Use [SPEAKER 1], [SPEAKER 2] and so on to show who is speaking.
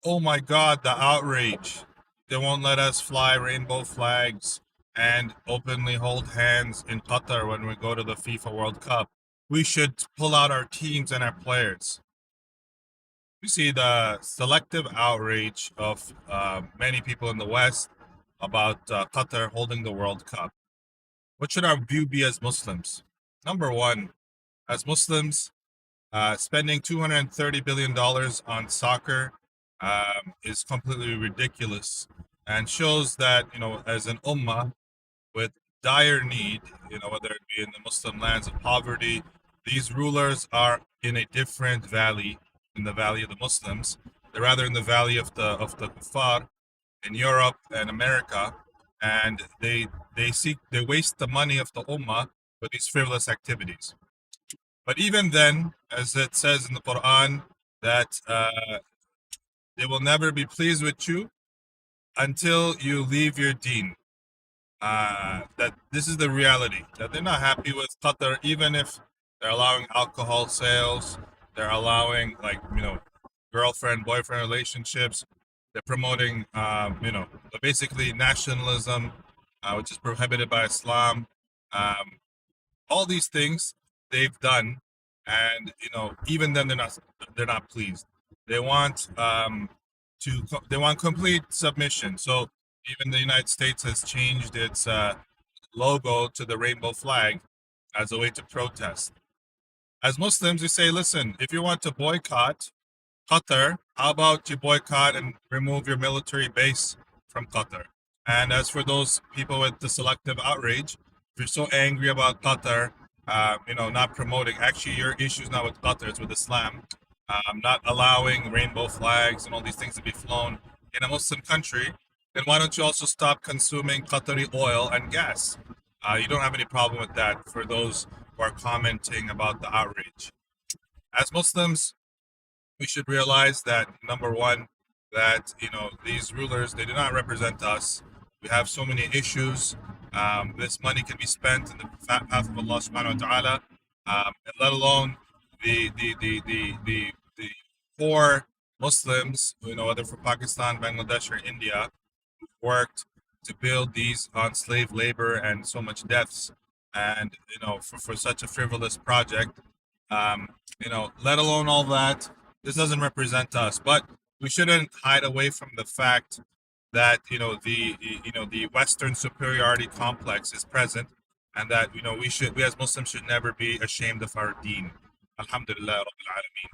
[SPEAKER 1] Oh my God, the outrage. They won't let us fly rainbow flags and openly hold hands in Qatar when we go to the FIFA World Cup. We should pull out our teams and our players. We see the selective outrage of many people in the West about Qatar holding the World Cup. What should our view be as Muslims? Number one, as Muslims, spending $230 billion on soccer is completely ridiculous and shows that, as an ummah with dire need, whether it be in the Muslim lands of poverty, these rulers are in a different valley, in the valley of the Muslims. They're rather in the valley of the kuffar in Europe and America, and they waste the money of the ummah with these frivolous activities. But even then, as it says in the Quran, that they will never be pleased with you until you leave your deen. That this is the reality, that they're not happy with Qatar, even if they're allowing alcohol sales, they're allowing, like, girlfriend boyfriend relationships, they're promoting, basically nationalism, which is prohibited by Islam. Um, all these things they've done, and even then they're not pleased. They want they want complete submission. So even the United States has changed its logo to the rainbow flag as a way to protest. As Muslims, we say, listen, if you want to boycott Qatar, how about you boycott and remove your military base from Qatar? And as for those people with the selective outrage, if you're so angry about Qatar, not promoting, actually, your issue is not with Qatar, it's with Islam, not allowing rainbow flags and all these things to be flown in a Muslim country, then why don't you also stop consuming Qatari oil and gas? You don't have any problem with that for those who are commenting about the outrage. As Muslims, we should realize that, number one, that these rulers, they do not represent us. We have so many issues. This money can be spent in the path of Allah subhanahu wa ta'ala, and let alone the poor Muslims, whether from Pakistan, Bangladesh, or India, who worked to build these on slave labor and so much deaths, and for such a frivolous project. Let alone all that, this doesn't represent us. But we shouldn't hide away from the fact that the Western superiority complex is present, and that we as Muslims should never be ashamed of our deen. Alhamdulillah Rabbil Alameen.